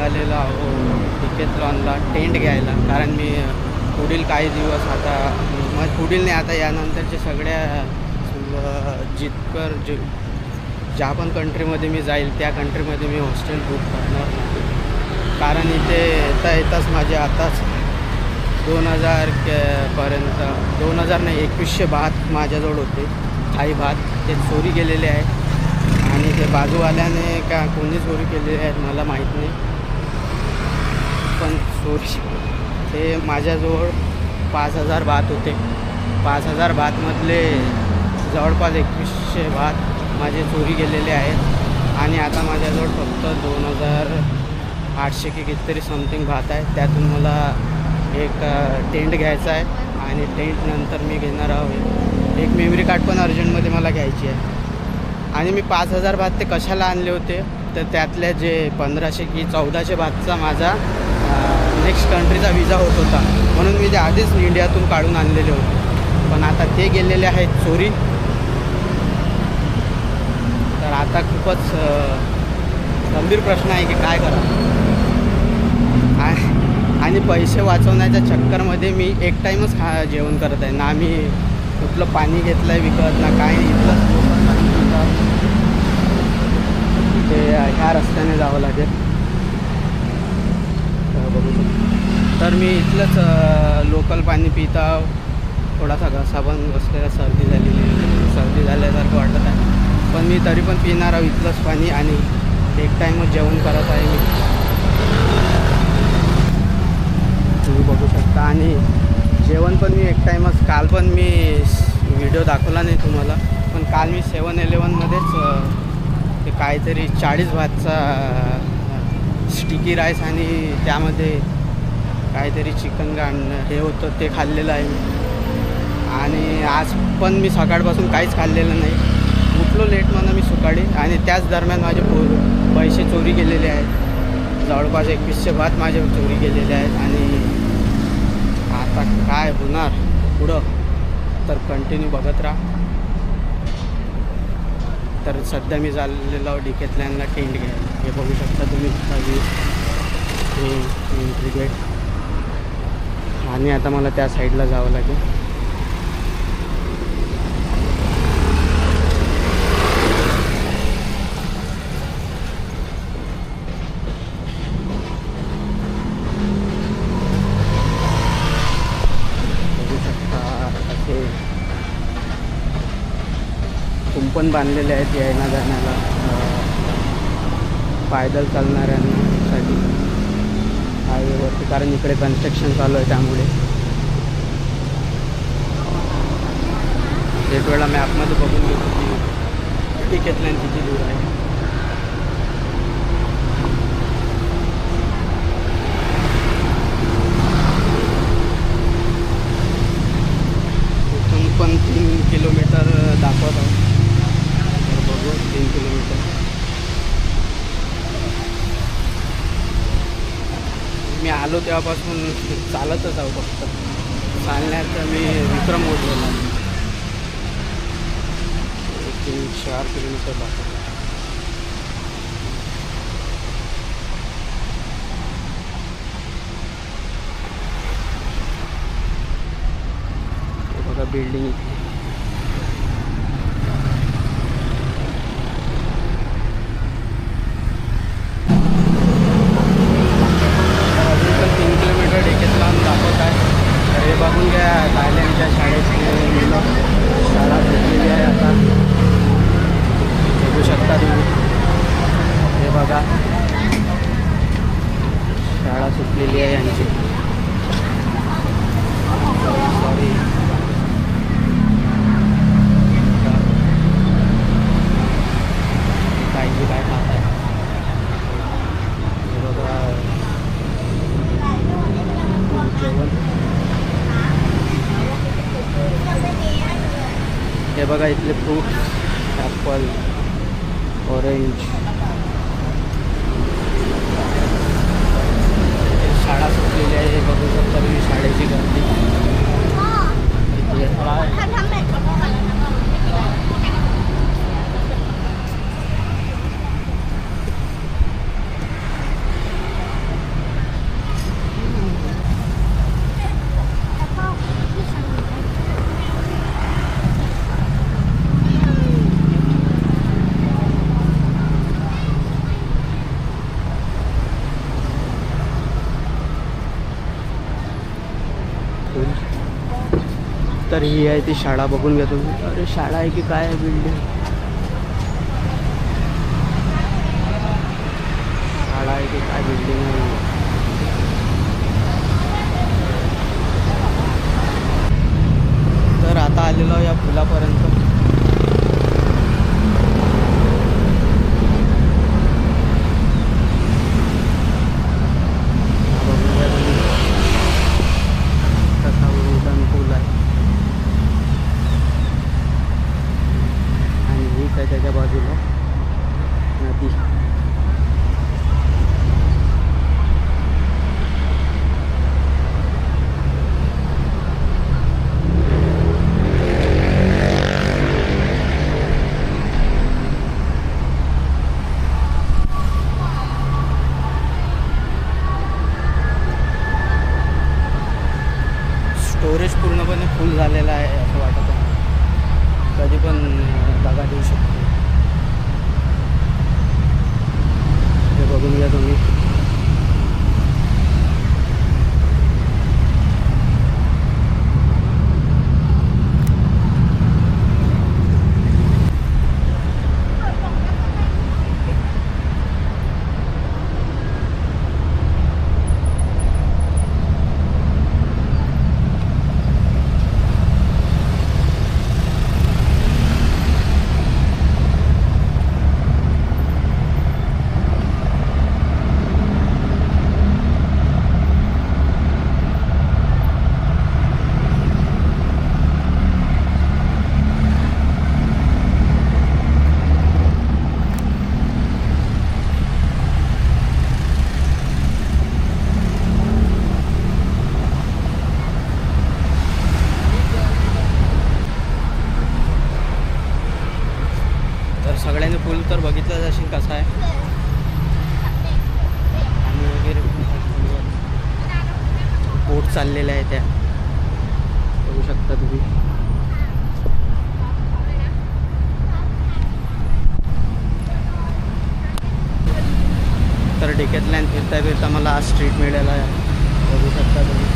आलेलो आहो डिकेथलॉनला टेंट घ्यायला. कारण मी पुढील काही दिवस आता मग पुढील नाही आता यानंतरचे सगळ्या ज्या पण कंट्रीमध्ये मी जाईल त्या कंट्रीमध्ये मी हॉस्टेल बुक करणार. कारण इथे येताच माझे आताच 2000 पर्यंत 2000 नाही 2100 भात माझ्याजवळ होते. काही भात ते चोरी गेलेले आहेत आणि ते बाजूवाल्याने का कोणी चोरी केलेले आहेत मला माहीत नाही. पण चोरी ते माझ्याजवळ 5000 भात होते. 5000 भातमधले जवळपास 2100 भात माझे चोरी गेलेले आहेत. आणि आता माझ्याजवळ फक्त 2800 की कितीतरी समथिंग भात आहे. त्यातून मला एक टेंट घ्यायचा आहे आणि टेंट नंतर मी घेणार आहोत एक मेमरी कार्ड पण अर्जंटमध्ये मला घ्यायची आहे. आणि मी 5000 भात ते कशाला आणले होते तर त्यातल्या जे 1500 की 1400 भातचा माझा नेक्स्ट कंट्रीचा विजा होत होता म्हणून मी ते आधीच इंडियातून काढून आणलेले होते. पण आता ते गेलेले आहेत चोरी. तर आता खूपच गंभीर प्रश्न आहे की काय करा. आणि पैसे वाचवण्याच्या चक्करमध्ये मी एक टाईमच जेवण करत आहे ना. मी कुठलं पाणी घेतलं आहे विकत ना काय. इथलंच ते ह्या रस्त्याने जावं लागेल बघू शकतो. तर मी इथलंच लोकल पाणी पिता. थोडासा घसा पण बसलेला सर्दी झाल्यासारखं वाटत आहे. पण मी तरी पण पिणार आहोत इथलंच पाणी आणि एक टाईमच जेवण करत आहे मी. तुम्ही बघू शकता. आणि जेवण पण मी एक टाईमच. काल पण मी व्हिडिओ दाखवला नाही तुम्हाला पण काल मी 7-Elevenमध्येच ते काहीतरी 40 भातचा स्टिकी राईस आणि त्यामध्ये काहीतरी चिकन हे होतं ते खाल्लेलं आहे मी. आणि आज पण मी सकाळपासून काहीच खाल्लेलं नाही. उठलो लेट म्हणून मी सकाळी आणि त्याच दरम्यान माझे पैसे चोरी गेलेले आहेत. जवळपास 2100 भात माझे चोरी गेलेले आहेत. आणि आता काय होणार पुढं तर कंटिन्यू बघत राहा. तर सध्या मी चाललेलो डिकेथलॉनला टेंट घ्यायला. हे बघू शकता तुम्ही एंट्री गेट. आणि आता मला त्या साईडला जावं लागेल. कुंपण बांधलेले आहेत यायला जाण्याला पायदल चालणाऱ्यांसाठी हायवेवरती. कारण इकडे कन्स्ट्रक्शन चालू आहे त्यामुळे. एक वेळा मॅपमध्ये बघून घेतो की डिकेथलॉन किती दूर आहे. इथून पण 3 किलोमीटर दाखवत आहोत. बघू 3 किलोमीटर. मी आलो तेव्हापासून चालतच आहो. फक्त चालण्याचं मी विक्रम ओढलेला. 3-4 किलोमीटर दाखवतो. हे बघा बिल्डिंग इथे. बघून घ्या थायलंडच्या शाळेची मुलं शाळा सुटलेली आहे आता. बघू शकता तुम्ही. हे बघा शाळा सुटलेली आहे यांची. सॉरी काहीची काय खात आहे. हे बघा जेवण. हे बघा इथले फ्रूट्स ॲपल ऑरेंज. शाळा सुटलेली आहे. हे बघू शकता तुम्ही शाळेची गर्दी. तर ही आहे ती शाळा, बघून घ्या तुम्ही. अरे शाळा आहे की काय आहे बिल्डिंग, शाळा आहे की काय बिल्डिंग आहे. तर आता आलेलो या पुलापर्यंत. त्याच्या बाजूला नदी. स्टोरेज पूर्णपणे फुल झालेला आहे असं वाटत आहे. कधी पण दगा देऊ शकतो. हे बघून घ्या तुम्ही. सगळ्यांनी पूल तर बघितलंच असेल कसा आहे. पाणी वगैरे बोट चाललेल्या आहे त्या बघू शकता तुम्ही. तर डिकेतल्यान फिरता फिरता मला आज स्ट्रीट मिळाला आहे बघू शकता तुम्ही.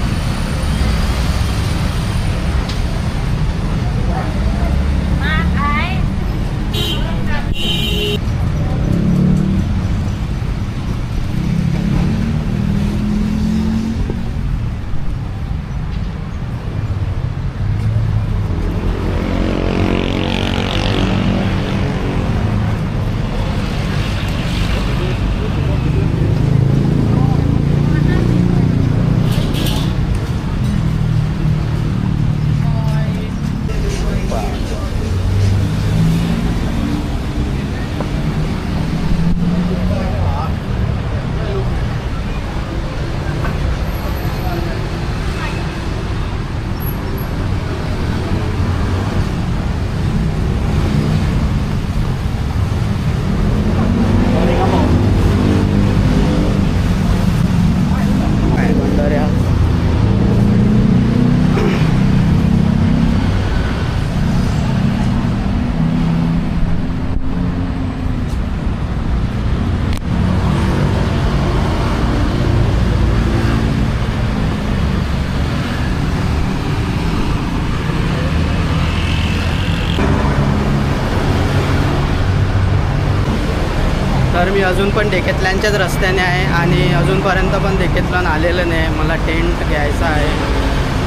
तर मी अजून पण डेकेतल्यांच्याच रस्त्याने आहे आणि अजूनपर्यंत पण डेकेतलन आलेलं नाही. मला टेंट घ्यायचा आहे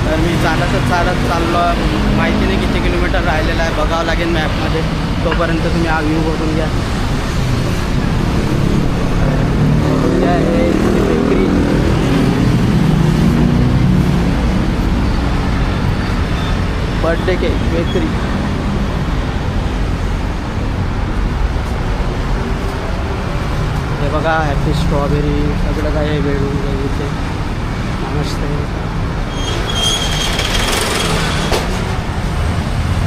तर मी चालत चाललो. माहिती नाही किती किलोमीटर राहिलेलं आहे, बघावं लागेल मॅपमध्ये. तोपर्यंत तुम्ही हा व्ह्यू बघून घ्या. Bakery birthday cake bakery. हे बघा हॅपी स्ट्रॉबेरी सगळं काय आहे भेटून जाईल इथे. नमस्ते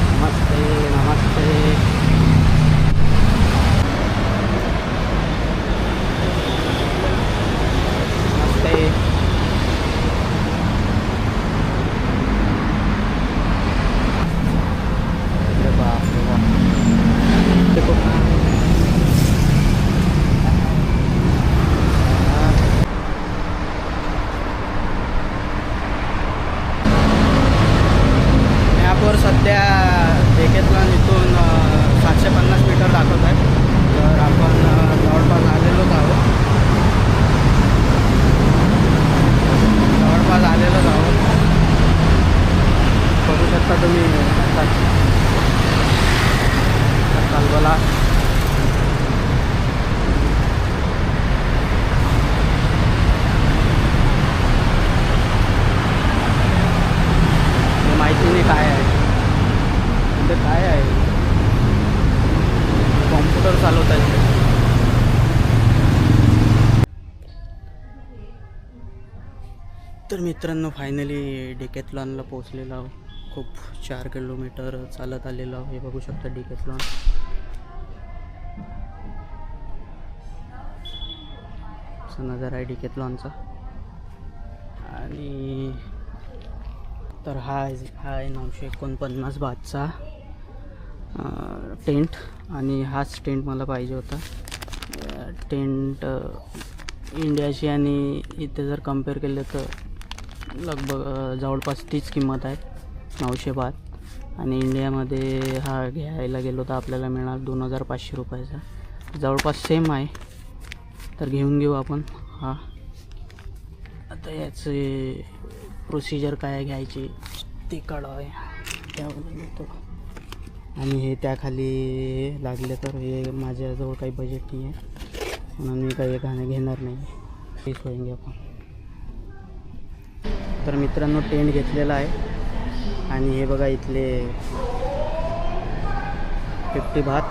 नमस्ते नमस्ते. नमस्ते. अरे बाप रे बाप. देखो आपल्या डेकेतलॉन इथून 750 मीटर दाखवत आहे. तर आपण जवळपास आलेलोच आहोत. बघू शकता तुम्ही कालवाला. माहिती नाही काय आहे ते, काय आहे कॉम्प्युटर चालवत आहे. तर मित्रांनो फायनली डेकेथलॉनला पोहोचलेलो आहो. खूप 4 किलोमीटर चालत आलेलो आहो. हे बघू शकता डेकेथलॉन. असा नजारा आहे डेकेथलॉनचा. आणि तर हा आहे 949 बाथचा टेंट. आणि हाच टेंट मला पाहिजे होता. टेंट इंडियाची आणि इथे जर कम्पेअर केलं तर लगभग जवळपास तीच किंमत आहे, 900 बात. आणि इंडियामध्ये हा घ्यायला गेलो तर आपल्याला मिळणार 2500 रुपयाचा. जवळपास सेम आहे. तर घेऊन घेऊ आपण हा. आता याचे प्रोसिजर काय घ्यायची ते कळावं त्यावर घेतो. आणि हे त्याखाली लागले तर हे माझ्याजवळ काही बजेट नाही आहे, म्हणून मी काही गाणं घेणार नाही. तेच होईंगे आपण. तर मित्रांनो टेंट घेतलेला आहे. आणि हे बघा इथले 50 बात